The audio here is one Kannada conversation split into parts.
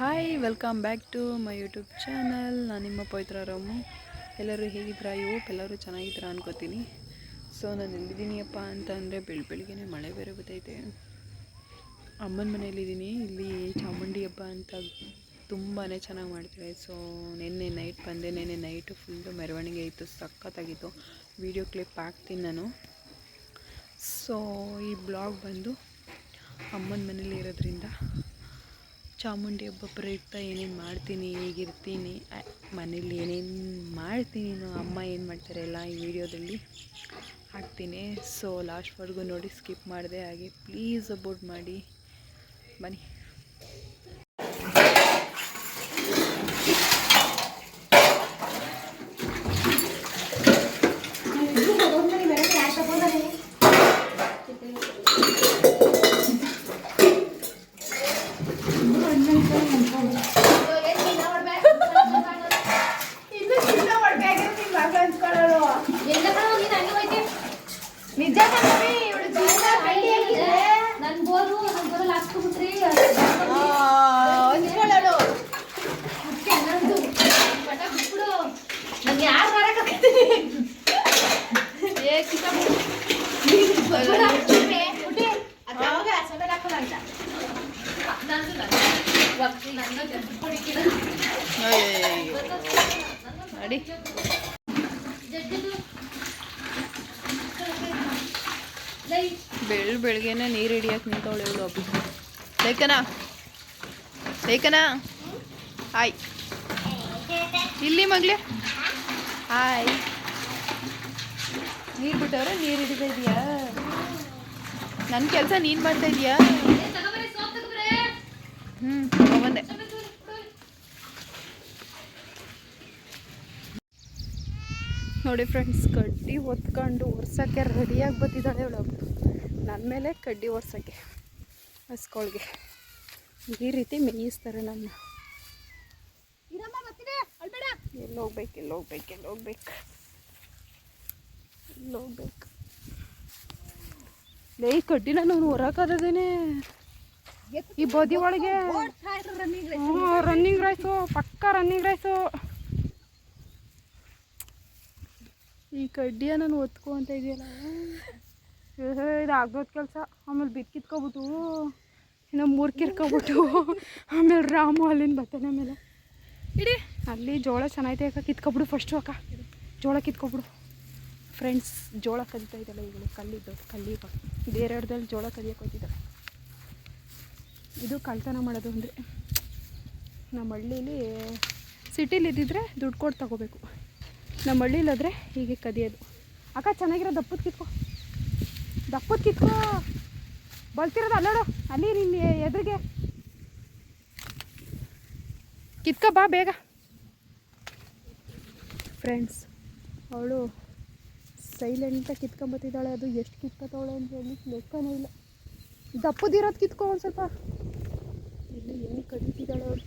Hi, welcome back to my YouTube channel. ನಾನು ನಿಮ್ಮ ಪವಿತ್ರ ರಾಮು. ಎಲ್ಲರೂ ಹೇಗಿದ್ದೀರಾ? ಎಲ್ಲರೂ ಚೆನ್ನಾಗಿದ್ದೀರಾ ಅನ್ಕೋತೀನಿ. ಸೊ ನಾನು ಎಲ್ಲಿದ್ದೀನಿಯಪ್ಪ ಅಂತಂದರೆ ಬೆಳಗ್ಗೆನೇ ಮಳೆ ಬೇರೆ ಬರ್ತೈತೆ. ಅಮ್ಮನ ಮನೇಲಿದ್ದೀನಿ. ಇಲ್ಲಿ ಚಾಮುಂಡಿ ಹಬ್ಬ ಅಂತ ತುಂಬಾ ಚೆನ್ನಾಗಿ ಮಾಡ್ತಾರೆ. ಸೊ ನಿನ್ನೆ ನೈಟ್ ಬಂದೆ. ನಿನ್ನೆ ನೈಟು ಫುಲ್ಲು ಮೆರವಣಿಗೆ ಇತ್ತು, ಸಖತ್ತಾಗಿತ್ತು. ವಿಡಿಯೋ ಕ್ಲಿಪ್ ಹಾಕ್ತೀನಿ ನಾನು. ಸೊ ಈ ಬ್ಲಾಗ್ ಬಂದು ಅಮ್ಮನ ಮನೇಲಿ ಇರೋದ್ರಿಂದ ಚಾಮುಂಡಿ ಹಬ್ಬ ಪ್ರಯುಕ್ತ ಏನೇನು ಮಾಡ್ತೀನಿ, ಹೇಗಿರ್ತೀನಿ, ಮನೇಲಿ ಏನೇನು ಮಾಡ್ತೀನಿ, ಅಮ್ಮ ಏನು ಮಾಡ್ತಾರೆ ಎಲ್ಲ ಈ ವಿಡಿಯೋದಲ್ಲಿ ಹಾಕ್ತೀನಿ. ಸೊ ಲಾಸ್ಟ್ವರೆಗೂ ನೋಡಿ, ಸ್ಕಿಪ್ ಮಾಡಿದೆ. ಹಾಗೆ ಪ್ಲೀಸ್ ಸಪೋರ್ಟ್ ಮಾಡಿ. ಬನ್ನಿ. ಬೆಳಗ್ಗೆನೆ ನೀರು ಹಿಡಿಯಕ್ಕೆ ನಿಂತವಳೆ ಇವಳು. ಲೇಖನ ಹಾಯ್, ಇಲ್ಲಿ ಮಗ್ಲೆ ಹಾಯ್. ನೀರು ಬಿಟ್ಟವ್ರೆ, ನೀರು ಹಿಡಿತಾ ಇದೆಯಾ? ನನ್ನ ಕೆಲಸ ನೀನು ಮಾಡ್ತಾ ಇದೀಯಾ? ತಗೊಂಬಂದೆ. ನೋಡಿ ಫ್ರೆಂಡ್ಸ್, ಕಡ್ಡಿ ಹೊತ್ಕೊಂಡು ಒರ್ಸೋಕ್ಕೆ ರೆಡಿಯಾಗಿ ಬರ್ತಿದ್ದಾಳೆ ಅವಳು. ನನ್ನ ಮೇಲೆ ಕಡ್ಡಿ ಒರ್ಸೋಕ್ಕೆ ಹಸ್ಕೊಳ್ಗೆ ಈ ರೀತಿ ಮೇಯಿಸ್ತಾರೆ ನನ್ನ. ಎಲ್ಲೋಗ್ಬೇಕು ಲೇ, ಕಡ್ಡಿನ ನಾನು ಹೊರಕಾದೇನೆ ಈ ಬದಿ ಒಳಗೆ. ರನ್ನಿಂಗ್ ರೇಸು, ಪಕ್ಕ ರನ್ನಿಂಗ್ ರೇಸು. ಈ ಕಡ್ಡಿಯ ನಾನು ಒತ್ಕೊ ಅಂತ ಇದೆಯಲ್ಲ, ಇದು ಆಗ್ಬೋದು ಕೆಲಸ. ಆಮೇಲೆ ಬಿತ್ಕಿತ್ಕೊಬಿಟ್ಟು ಇನ್ನು ಮೂರ್ಕಿರ್ಕೊಬಿಟ್ಟು ಆಮೇಲೆ ರಾಮು ಅಲ್ಲಿಂದ ಬರ್ತಾನೆ. ಆಮೇಲೆ ಇಡೀ ಅಲ್ಲಿ ಜೋಳ ಚೆನ್ನಾಗೈತೆ ಅಕ್ಕ, ಕಿತ್ಕೊಬಿಡು ಫಸ್ಟು ಅಕ್ಕ. ಜೋಳ ಕಿತ್ಕೊಬಿಡು ಫ್ರೆಂಡ್ಸ್. ಜೋಳ ಕದೀತಾ ಇದ್ದಾಳೆ ಈಗಲೇ. ಕಲ್ಲಿಗ ಬೇರೆಯವ್ರದಲ್ಲಿ ಜೋಳ ಕದಿಯಕ್ಕೆ ಹೋಗ್ತಿದ್ದಾಳೆ. ಇದು ಕಳ್ತನ ಮಾಡೋದು ಅಂದರೆ. ನಮ್ಮ ಹಳ್ಳೀಲಿ ಸಿಟಿಲಿ ಇದ್ದಿದ್ರೆ ದುಡ್ಡು ಕೊಟ್ಟು ತಗೋಬೇಕು. ನಮ್ಮ ಹಳ್ಳಿಲಾದರೆ ಹೀಗೆ ಕದಿಯೋದು. ಅಕ್ಕ ಚೆನ್ನಾಗಿರೋ ದಪ್ಪದ ಕಿತ್ಕೋ ಬಲ್ತಿರೋದು ಅಲ್ಲೋಡು, ಅಲ್ಲಿ ನಿನ್ನ ಎದುರಿಗೆ ಕಿತ್ಕೊ ಬಾ ಬೇಗ. ಫ್ರೆಂಡ್ಸ್, ಅವಳು ಸೈಲೆಂಟಾಗಿ ಕಿತ್ಕೊಂಬತ್ತಿದ್ದಾಳೆ. ಅದು ಎಷ್ಟು ಕಿತ್ಕೊತಾವಳೆ ಅಂತ ಹೇಳಿ ಲೆಕ್ಕನೇ ಇಲ್ಲ. ದಪ್ಪದಿರೋದು ಕಿತ್ಕೊ ಒಂದು ಸ್ವಲ್ಪ. ಇಲ್ಲಿ ಏನು ಕದೀತಿದ್ದಾಳೆ ಅವಳು.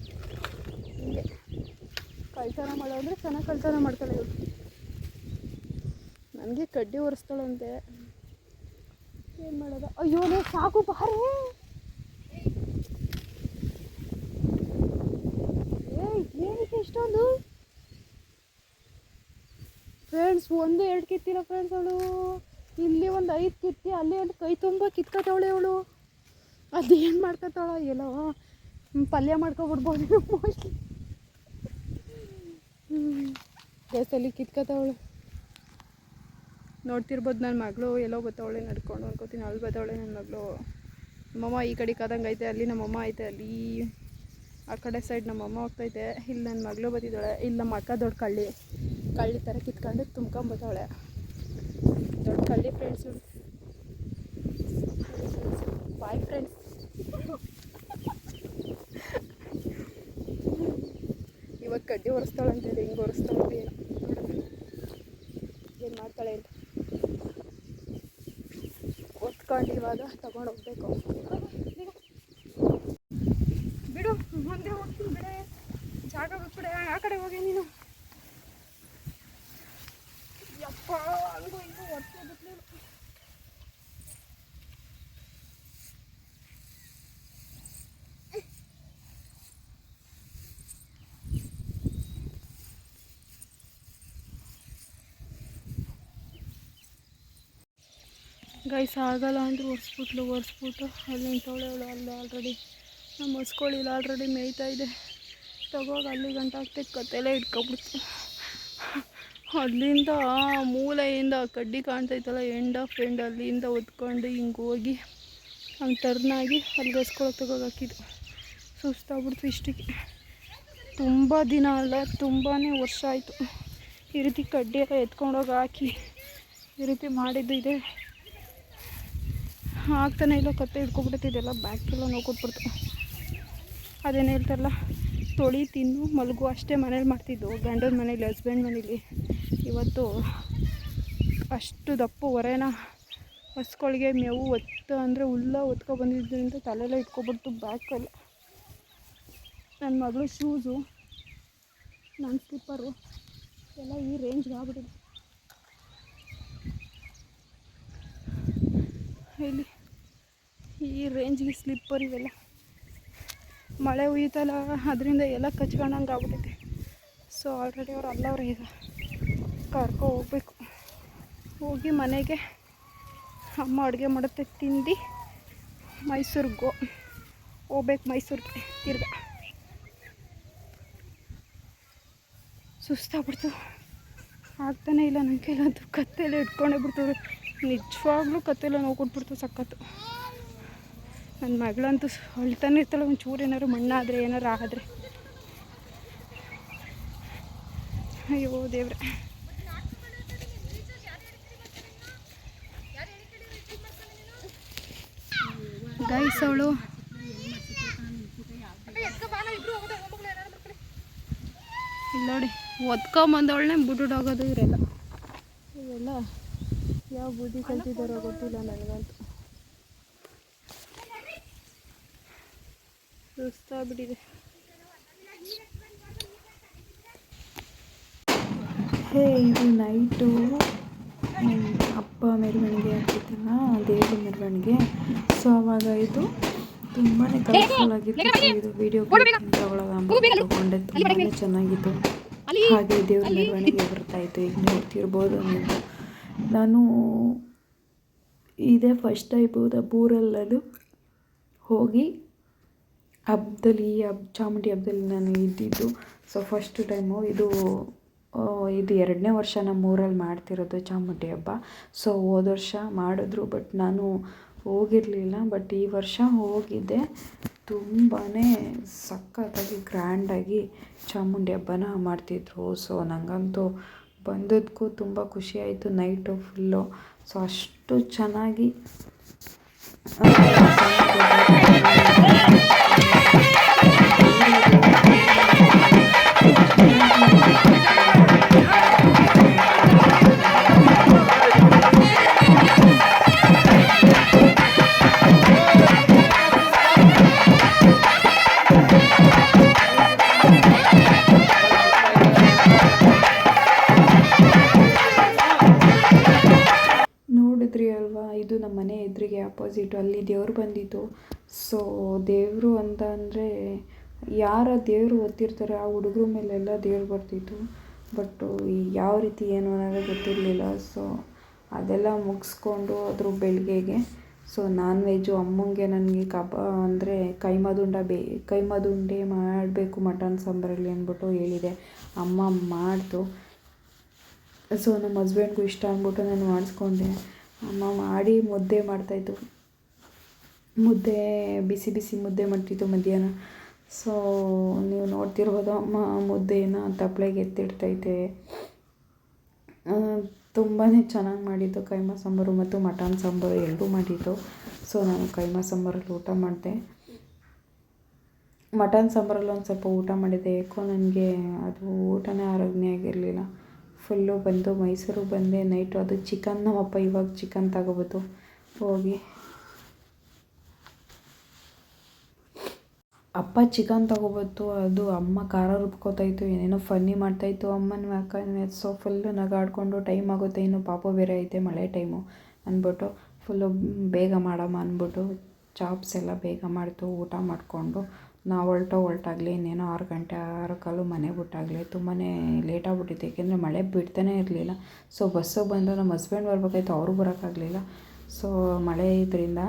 ಹಿಂಗೆ ಕಳ್ತನ ಮಾಡೋ ಅಂದರೆ ಚೆನ್ನಾಗಿ ಕಳ್ತನ ಮಾಡ್ತಾಳೆ ಇವಳು. ನನಗೆ ಕಡ್ಡಿ ಒರೆಸ್ತಾಳಂತೆ, ಏನು ಮಾಡೋದು? ಅಯ್ಯೋ ಸಾಕು ಬಾರೇ. ಏನಕ್ಕೆ ಇಷ್ಟೊಂದು? ಫ್ರೆಂಡ್ಸ್, 1-2 ಕಿತ್ತಿಲ್ಲ ಫ್ರೆಂಡ್ಸ್ ಅವಳು. ಇಲ್ಲಿ ಒಂದು 5 ಕಿತ್ತಿ, ಅಲ್ಲಿ ಒಂದು ಕೈ ತುಂಬ ಕಿತ್ಕೊತಾವಳೆ ಅವಳು. ಅದೇನು ಮಾಡ್ಕೊತಾಳ ಎಲ್ಲೋ, ಪಲ್ಯ ಮಾಡ್ಕೊಬಿಡ್ಬೋದು ಮೋಸ್ಟ್ಲಿ. ಗ್ಯಾಸಲ್ಲಿ ಕಿತ್ಕೊತಾವಳು. ನೋಡ್ತಿರ್ಬೋದು ನನ್ನ ಮಗಳು ಎಲ್ಲೋ ಬತ್ತವಳೆ ನಡ್ಕೊಂಡು ಅನ್ಕೋತೀನಿ. ಅಲ್ಲಿ ಬತ್ತವಳೆ ನನ್ನ ಮಗಳು. ನಮ್ಮಮ್ಮ ಈ ಕಡೆ ಕದಂಗೆ ಐತೆ, ಅಲ್ಲಿ ನಮ್ಮಮ್ಮ ಐತೆ. ಅಲ್ಲಿ ಆ ಕಡೆ ಸೈಡ್ ನಮ್ಮಮ್ಮ ಹೋಗ್ತೈತೆ. ಇಲ್ಲಿ ನನ್ನ ಮಗಳು ಬತ್ತಿದ್ದಾಳೆ. ಇಲ್ಲಿ ನಮ್ಮ ಅಕ್ಕ ದೊಡ್ಡ ಕಳ್ಳಿ ಥರ ಕಿತ್ಕೊಂಡು ತುಂಬ್ಕೊಂಬತ್ತವಳೆ. ದೊಡ್ಡ ಕಳ್ಳಿ ಫ್ರೆಂಡ್ಸ್. Bye friends. ಇವಾಗ ಕಡ್ಡಿ ಒರೆಸ್ತಾಳಂತೆ. ಹೆಂಗೆ ಒರೆಸ್ತಾಳೆ ಏನು ಮಾಡ್ತಾಳೆ ಅಂತ ಒತ್ಕೊಂಡು ಇವಾಗ ತಗೊಂಡು ಹೋಗ್ಬೇಕು. ಬಿಡು, ಮುಂದೆ ಹೋಗ್ತೀನಿ ಬಿಡೆ, ಜಾಗ ಬಿಟ್ಬಿಡೆ. ಆ ಕಡೆ ಹೋಗಿ ನೀನು. ಯಪ್ಪ, ಹಂಗೂ ಹಿಂಗೂ ಒತ್ಕೊಬಿಟ್ಲು. ಗೈಸ್ ಆಗಲ್ಲ ಅಂದ್ರೆ ಒರೆಸ್ಬಿಟ್ಟು ಅಲ್ಲಿ ನಿಂತವಳೆ ಅವಳು ಅಲ್ಲೇ ಆಲ್ರೆಡಿ ನಮ್ಮ ಹೊಸ್ಕೊಳ್ಳಿಲ್ಲ ಆಲ್ರೆಡಿ ಮೇಯ್ತಾ ಇದೆ. ತಗೋಗ ಅಲ್ಲಿ ಗಂಟ ಆಗ್ತೈತೆ ಕತ್ತೆಲ್ಲ ಇಟ್ಕೊಬಿಡ್ತು. ಅಲ್ಲಿಂದ ಮೂಲೆಯಿಂದ ಕಡ್ಡಿ ಕಾಣ್ತೈತಲ್ಲ ಎಂಡ್ ಆಫ್ ಎಂಡ್ ಅಲ್ಲಿಂದ ಒದ್ಕೊಂಡು ಹಿಂಗೆ ಹೋಗಿ ಹಂಗೆ ಟರ್ನಾಗಿ ಅಲ್ಲಿ ಹೊಸ್ಕೊಳಕ್ಕೆ ತಗೋಗಿ ಹಾಕಿದ್ದು. ಸುಸ್ತಾಗ್ಬಿಡ್ತು ಇಷ್ಟಕ್ಕೆ. ತುಂಬ ದಿನ ಅಲ್ಲ ತುಂಬಾ ವರ್ಷ ಆಯಿತು ಈ ರೀತಿ ಕಡ್ಡಿ ಎಲ್ಲ ಎತ್ಕೊಂಡೋಗಿ ಹಾಕಿ ಈ ರೀತಿ ಮಾಡಿದ್ದು ಇದೆ. ಆಗ್ತಾನೆ ಇಲ್ಲ, ಕತ್ತೆ ಹಿಡ್ಕೊಬಿಡ್ತಿದ್ದೆಲ್ಲ ಬ್ಯಾಕೆಲ್ಲ ನೋಡ್ಕೊಟ್ಬಿಡ್ತು. ಅದೇನು ಹೇಳ್ತಾರಲ್ಲ, ತೊಳಿ ತಿನ್ನು ಮಲಗು ಅಷ್ಟೇ ಮನೇಲಿ ಮಾಡ್ತಿದ್ದು ಗಂಡನ ಮನೇಲಿ, ಹಸ್ಬೆಂಡ್ ಮನೇಲಿ. ಇವತ್ತು ಅಷ್ಟು ದಪ್ಪ ಹೊರೆನ ಹಸ್ಗಳಿಗೆ ಮೇವು ಅಂದರೆ ಹುಲ್ಲ ಒತ್ಕೊ ಬಂದಿದ್ದರಿಂದ ತಲೆಲ್ಲ ಇಟ್ಕೊಬಿಡ್ತು ಬ್ಯಾಕೆಲ್ಲ. ನನ್ನ ಮಗಳು ಶೂಸು, ನನ್ನ ಸ್ಲಿಪ್ಪರು ಎಲ್ಲ ಈ ರೇಂಜ್ಗೆ ಆಗ್ಬಿಟ್ಟಿದೆ. ಇಲ್ಲಿ ಈ ರೇಂಜ್ಗೆ ಸ್ಲಿಪ್ಪರ್ ಇವೆಲ್ಲ ಮಳೆ ಹುಯ್ತಲ್ಲ ಅದರಿಂದ ಎಲ್ಲ ಕಚ್ಕೊಂಡಂಗೆ ಆಗ್ಬಿಟ್ಟೈತೆ. ಸೊ ಆಲ್ರೆಡಿ ಅವ್ರು ಅಲ್ಲವ್ರೆ, ಈಗ ಕರ್ಕೊ ಹೋಗ್ಬೇಕು. ಹೋಗಿ ಮನೆಗೆ ಅಮ್ಮ ಅಡುಗೆ ಮಾಡುತ್ತೆ ತಿಂದು ಮೈಸೂರಿಗೆ ಹೋಗ್ಬೇಕು. ಮೈಸೂರಿಗೆ ತಿರ್ಗ ಸುಸ್ತಾಗ್ಬಿಡ್ತು, ಆಗ್ತಾನೆ ಇಲ್ಲ ನನ್ನ ಕೈಲಂತೂ. ಕತ್ತೆಲ್ಲ ಇಟ್ಕೊಂಡೇ ಬಿಡ್ತವ್ರು, ನಿಜವಾಗ್ಲೂ ಕತ್ತೆಲ್ಲ ನೋಡ್ಕೊಟ್ಬಿಡ್ತು ಸಖತ್ತು. ನನ್ನ ಮಗಳಂತೂ ಅಳ್ತಾನೆ ಇರ್ತಾಳೆ, ಒಂಚೂರು ಏನಾದ್ರು ಮಣ್ಣಾದರೆ ಏನಾರು ಆದರೆ. ಅಯ್ಯೋ ದೇವ್ರೆ. ಗೈಸ್ ಅವಳು ಇಲ್ಲಿ ನೋಡಿ ಒದ್ಕೊಂಬಂದವಳನ್ನೇ ಬಿಟ್ಬಿಟ್ಟೋಗೋದು ಇವರೆಲ್ಲ. ಇವೆಲ್ಲ ಯಾವ ಬುದ್ಧಿ ಕಲ್ತಿದ್ದಾರೋ ಗೊತ್ತಿಲ್ಲ ನನಗಂತೂ. ಸುಸ್ತಾಗ್ಬಿಟ್ಟಿದೆ. ಇದು ನೈಟು ಅಪ್ಪ ಮೆರವಣಿಗೆ ಆಗ್ತಿತ್ತಲ್ಲ, ದೇವ್ರ ಮೆರವಣಿಗೆ. ಸೊ ಅವಾಗ ಇದು ತುಂಬಾ ಕಲರ್ಫುಲ್ ಆಗಿತ್ತು. ಇದು ವಿಡಿಯೋ ತಗೊಂಡೆ, ತುಂಬಾ ಚೆನ್ನಾಗಿತ್ತು. ಹಾಗೆ ದೇವ್ರ ಮೆರವಣಿಗೆ ಬರ್ತಾಯಿತ್ತು, ಈಗ ನೋಡ್ತಿರ್ಬೋದು ನೀವು. ನಾನು ಇದೇ ಫಸ್ಟ್ ಟೈಮು ನಮ್ಮೂರಲ್ಲೂ ಹೋಗಿ ಹಬ್ಬದಲ್ಲಿ, ಚಾಮುಂಡಿ ಹಬ್ಬದಲ್ಲಿ ನಾನು ಇದ್ದಿದ್ದು. ಸೊ ಫಸ್ಟ್ ಟೈಮು ಇದು 2ನೇ ವರ್ಷ ನಮ್ಮೂರಲ್ಲಿ ಮಾಡ್ತಿರೋದು ಚಾಮುಂಡಿ ಹಬ್ಬ. ಸೊ ಹೋದ ವರ್ಷ ಮಾಡಿದ್ರು, ಬಟ್ ನಾನು ಹೋಗಿರಲಿಲ್ಲ. ಬಟ್ ಈ ವರ್ಷ ಹೋಗಿದ್ದೆ. ತುಂಬಾ ಸಖತ್ತಾಗಿ ಗ್ರ್ಯಾಂಡಾಗಿ ಚಾಮುಂಡಿ ಹಬ್ಬನ ಮಾಡ್ತಿದ್ರು. ಸೊ ನನಗಂತೂ ಬಂದದ್ದಕ್ಕೂ ತುಂಬ ಖುಷಿಯಾಯಿತು. ನೈಟು ಫುಲ್ಲು ಸೊ ಅಷ್ಟು ಚೆನ್ನಾಗಿ ನೋಡಿದ್ರಿ ಅಲ್ವಾ. ಇದು ನಮ್ಮ ಮನೆ ಎದುರಿಗೆ ಅಪೋಸಿಟು ಅಲ್ಲಿ ದೇವ್ರು ಬಂದಿತ್ತು. ಸೊ ದೇವರು ಅಂತ ಅಂದರೆ ಯಾರ ದೇವರು ಓದ್ತಿರ್ತಾರೆ ಆ ಹುಡುಗರ ಮೇಲೆಲ್ಲ ದೇವ್ರು ಬರ್ತಿತ್ತು. ಬಟ್ಟು ಯಾವ ರೀತಿ ಏನು ಅನ್ನೋದೇ ಗೊತ್ತಿರಲಿಲ್ಲ. ಸೊ ಅದೆಲ್ಲ ಮುಗಿಸ್ಕೊಂಡು ಅದ್ರ ಬೆಳಗ್ಗೆಗೆ ಸೊ ನಾನ್ ವೆಜ್ಜು ಅಮ್ಮಂಗೆ ನನಗೆ ಅಂದರೆ ಕೈಮದುಂಡೆ ಮಾಡಬೇಕು ಮಟನ್ ಸಾಂಬಾರಲ್ಲಿ ಅಂದ್ಬಿಟ್ಟು ಹೇಳಿದೆ. ಅಮ್ಮ ಮಾಡ್ತು. ಸೊ ನಮ್ಮ ಹಸ್ಬೆಂಡ್ಗೂ ಇಷ್ಟ ಅಂದ್ಬಿಟ್ಟು ನಾನು ಮಾಡಿಸ್ಕೊಂಡೆ. ಅಮ್ಮ ಮಾಡಿ ಮುದ್ದೆ ಮಾಡ್ತಾಯಿತ್ತು, ಮುದ್ದೆ ಬಿಸಿ ಬಿಸಿ ಮುದ್ದೆ ಮಾಡ್ತಿತ್ತು ಮಧ್ಯಾಹ್ನ. ಸೊ ನೀವು ನೋಡ್ತಿರ್ಬೋದು ಅಮ್ಮ ಮುದ್ದೆನ ತಪ್ಪಲೆಗೆ ಎತ್ತಿಡ್ತೈತೆ. ತುಂಬಾ ಚೆನ್ನಾಗಿ ಮಾಡಿದ್ದು ಕೈಮಾ ಸಾಂಬಾರು ಮತ್ತು ಮಟನ್ ಸಾಂಬಾರು ಎರಡೂ ಮಾಡಿದ್ದು. ಸೊ ನಾನು ಕೈಮಾ ಸಾಂಬಾರಲ್ಲಿ ಊಟ ಮಾಡಿದೆ. ಮಟನ್ ಸಾಂಬಾರಲ್ಲಿ ಒಂದು ಸ್ವಲ್ಪ ಊಟ ಮಾಡಿದ್ದೆ. ಯಾಕೋ ನನಗೆ ಅದು ಊಟನೇ ಆರೋಗ್ಯ ಆಗಿರಲಿಲ್ಲ. ಫುಲ್ಲು ಬಂದು ಮೈಸೂರಿಗೆ ಬಂದೆ ನೈಟು. ಅದು ಚಿಕನ್ ನಮ್ಮಪ್ಪ ಇವಾಗ ಚಿಕನ್ ತಗೋಬೋದು ಹೋಗಿ. ಅಪ್ಪ ಚಿಕನ್ ತಗೋಬತ್ತು, ಅದು ಅಮ್ಮ ಖಾರ ರುಬ್ಕೋತಾಯಿತ್ತು, ಏನೇನೋ ಫನ್ನಿ ಮಾಡ್ತಾಯಿತ್ತು ಅಮ್ಮನ ಅಕ್ಕನ. ಸೊ ಫುಲ್ಲು ನಗಾಡಿಕೊಂಡು ಟೈಮ್ ಆಗುತ್ತೆ, ಇನ್ನು ಪಾಪ ಬೇರೆ ಐತೆ ಮಳೆ ಟೈಮು ಅಂದ್ಬಿಟ್ಟು ಫುಲ್ಲು ಬೇಗ ಮಾಡಮ್ಮ ಅಂದ್ಬಿಟ್ಟು ಚಾಪ್ಸ್ ಎಲ್ಲ ಬೇಗ ಮಾಡ್ತು. ಊಟ ಮಾಡಿಕೊಂಡು ನಾವು ಹೊರಟಾಗಲಿ ಇನ್ನೇನೋ 6 ಗಂಟೆ 6:15 ಮನೆ ಬಿಟ್ಟಾಗಲಿ ತುಂಬಾ ಲೇಟಾಗ್ಬಿಟ್ಟಿತ್ತು. ಏಕೆಂದರೆ ಮಳೆ ಬಿಡ್ತಾನೇ ಇರಲಿಲ್ಲ. ಸೊ ಬಸ್ಸಿಗೆ ಬಂದು ನಮ್ಮ ಹಸ್ಬೆಂಡ್ ಬರ್ಬೇಕಾಯ್ತು, ಅವರು ಬರೋಕ್ಕಾಗಲಿಲ್ಲ. ಸೊ ಮಳೆ ಇದರಿಂದ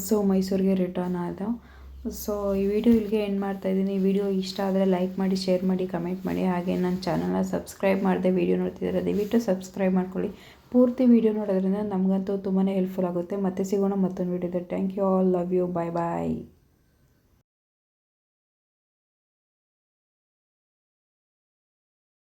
ಸೊ ಮೈಸೂರಿಗೆ ರಿಟರ್ನ್ ಆದ. ಸೊ ಈ ವಿಡಿಯೋ ಇಲ್ಲಿಗೆ ಎಂಡ್ ಮಾಡ್ತಾಯಿದ್ದೀನಿ. ಈ ವಿಡಿಯೋ ಇಷ್ಟ ಆದರೆ ಲೈಕ್ ಮಾಡಿ, ಶೇರ್ ಮಾಡಿ, ಕಮೆಂಟ್ ಮಾಡಿ. ಹಾಗೆ ನನ್ನ ಚಾನಲ್ನ ಸಬ್ಸ್ಕ್ರೈಬ್ ಮಾಡದೆ ವಿಡಿಯೋ ನೋಡ್ತಿದ್ದಾರೆ, ದಯವಿಟ್ಟು ಸಬ್ಸ್ಕ್ರೈಬ್ ಮಾಡ್ಕೊಳ್ಳಿ. ಪೂರ್ತಿ ವಿಡಿಯೋ ನೋಡೋದ್ರಿಂದ ನಮಗಂತೂ ತುಂಬಾ ಹೆಲ್ಪ್ಫುಲ್ ಆಗುತ್ತೆ. ಮತ್ತೆ ಸಿಗೋಣ ಮತ್ತೊಂದು ವಿಡಿಯೋದಲ್ಲಿ. Thank you all, love you, bye bye.